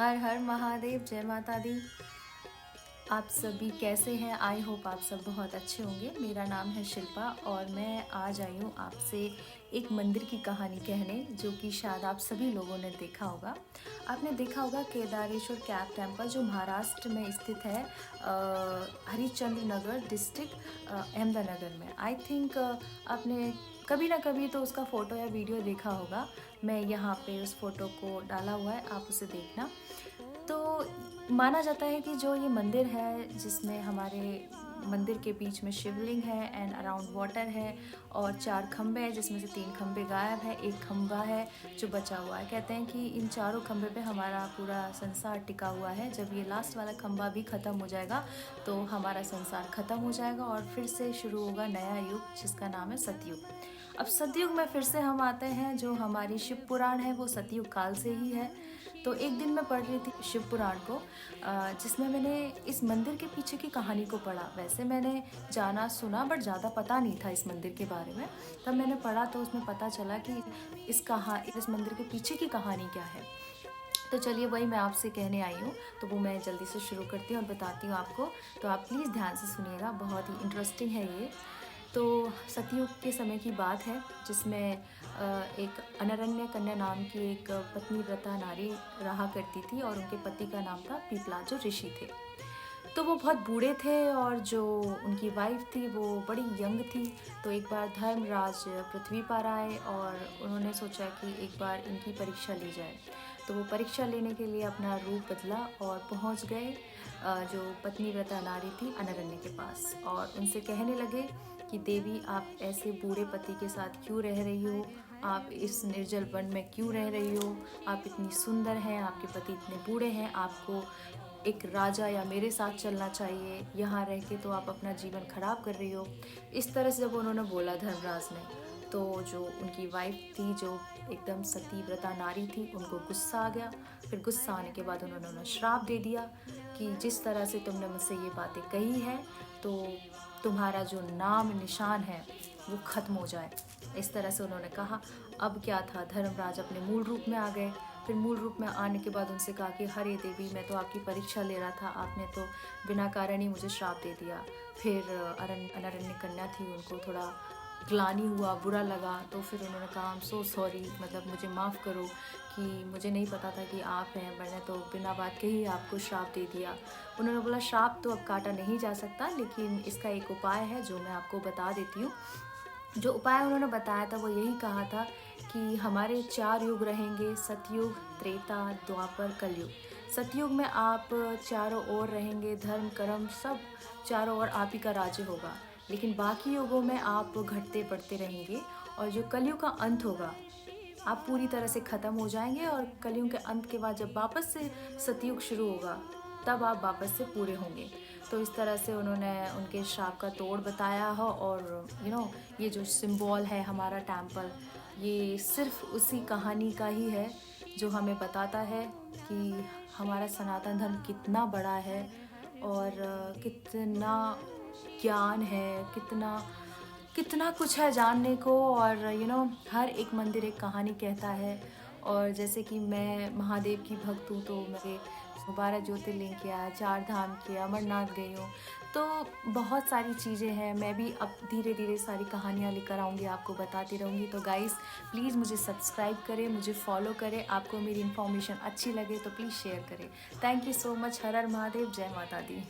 हर हर महादेव, जय माता दी। आप सभी कैसे हैं? आई होप आप सब बहुत अच्छे होंगे। मेरा नाम है शिल्पा और मैं आज आई हूँ आपसे एक मंदिर की कहानी कहने, जो कि शायद आप सभी लोगों ने देखा होगा। आपने देखा होगा केदारेश्वर कैप टेम्पल, जो महाराष्ट्र में स्थित है, हरिश्चंद्र नगर डिस्ट्रिक्ट, अहमदानगर में। आई थिंक आपने कभी ना कभी तो उसका फ़ोटो या वीडियो देखा होगा। मैं यहाँ पे उस फोटो को डाला हुआ है, आप उसे देखना। तो माना जाता है कि जो ये मंदिर है, जिसमें हमारे मंदिर के बीच में शिवलिंग है एंड अराउंड वाटर है और 4 खंबे हैं, जिसमें से 3 खंबे गायब है, एक खंबा है जो बचा हुआ है। कहते हैं कि इन चारों खंबे पे हमारा पूरा संसार टिका हुआ है। जब ये लास्ट वाला खंबा भी ख़त्म हो जाएगा तो हमारा संसार ख़त्म हो जाएगा और फिर से शुरू होगा नया युग, जिसका नाम है सतयुग। अब सतयुग में फिर से हम आते हैं। जो हमारी शिव पुराण है वो सतयुग काल से ही है। तो एक दिन मैं पढ़ रही थी शिव पुराण को, जिसमें मैंने इस मंदिर के पीछे की कहानी को पढ़ा। वैसे मैंने जाना सुना बट ज़्यादा पता नहीं था इस मंदिर के बारे में। तब मैंने पढ़ा तो उसमें पता चला कि इस मंदिर के पीछे की कहानी क्या है। तो चलिए वही मैं आपसे कहने आई हूँ, तो वो मैं जल्दी से शुरू करती हूँ और बताती हूँ आपको। तो आप प्लीज़ ध्यान से सुनिएगा, बहुत ही इंटरेस्टिंग है ये। तो सतयुग के समय की बात है, जिसमें एक अनरण्य कन्या नाम की एक पत्नी व्रता नारी रहा करती थी और उनके पति का नाम था पीपला, जो ऋषि थे। तो वो बहुत बूढ़े थे और जो उनकी वाइफ थी वो बड़ी यंग थी। तो एक बार धर्मराज पृथ्वी पर आए और उन्होंने सोचा कि एक बार इनकी परीक्षा ली जाए। तो वो परीक्षा लेने के लिए अपना रूप बदला और पहुंच गए जो पत्नी व्रता नारी थी अनरण्य के पास, और उनसे कहने लगे कि देवी, आप ऐसे बूढ़े पति के साथ क्यों रह रही हो? आप इस निर्जल वन में क्यों रह रही हो? आप इतनी सुंदर हैं, आपके पति इतने बूढ़े हैं, आपको एक राजा या मेरे साथ चलना चाहिए। यहाँ रह के तो आप अपना जीवन खराब कर रही हो। इस तरह से जब उन्होंने बोला धर्मराज ने, तो जो उनकी वाइफ थी, जो एकदम सती व्रता नारी थी, उनको गुस्सा आ गया। फिर गुस्सा आने के बाद उन्होंने उन्हें श्राप दे दिया कि जिस तरह से तुमने मुझसे ये बातें कही है, तो तुम्हारा जो नाम निशान है वो ख़त्म हो जाए। इस तरह से उन्होंने कहा। अब क्या था, धर्मराज अपने मूल रूप में आ गए। फिर मूल रूप में आने के बाद उनसे कहा कि हरे देवी, मैं तो आपकी परीक्षा ले रहा था, आपने तो बिना कारण ही मुझे श्राप दे दिया। फिर अनरण्य कन्या थी, उनको थोड़ा ग्लानि हुआ, बुरा लगा। तो फिर उन्होंने कहा आई एम सो सॉरी, मतलब मुझे माफ़ करो कि मुझे नहीं पता था कि आप हैं, मैंने तो बिना बात के ही आपको श्राप दे दिया। उन्होंने बोला श्राप तो अब काटा नहीं जा सकता, लेकिन इसका एक उपाय है जो मैं आपको बता देती हूँ। जो उपाय उन्होंने बताया था वो यही कहा था कि हमारे 4 युग रहेंगे, सतयुग, त्रेता, द्वापर, कलयुग। सतयुग में आप चारों ओर रहेंगे, धर्म कर्म सब चारों ओर आप ही का राज्य होगा। लेकिन बाकी युगों में आप घटते बढ़ते रहेंगे और जो कलयुग का अंत होगा, आप पूरी तरह से ख़त्म हो जाएंगे। और कलयुग के अंत के बाद जब वापस से सतयुग शुरू होगा, तब आप वापस से पूरे होंगे। तो इस तरह से उन्होंने उनके श्राप का तोड़ बताया हो। और ये जो सिंबल है हमारा टेम्पल, ये सिर्फ उसी कहानी का ही है जो हमें बताता है कि हमारा सनातन धर्म कितना बड़ा है और कितना ज्ञान है, कितना कितना कुछ है जानने को। और हर एक मंदिर एक कहानी कहता है। और जैसे कि मैं महादेव की भक्त हूँ, तो मेरे 12 ज्योतिर्लिंग किया, 4 धाम किया, अमरनाथ गई हूँ। तो बहुत सारी चीज़ें हैं। मैं भी अब धीरे धीरे सारी कहानियाँ लेकर आऊँगी, आपको बताती रहूँगी। तो गाइस, प्लीज़ मुझे सब्सक्राइब करें, मुझे फॉलो करें। आपको मेरी इन्फॉर्मेशन अच्छी लगे तो प्लीज़ शेयर करें। Thank you so much. हर हर महादेव, जय माता दी।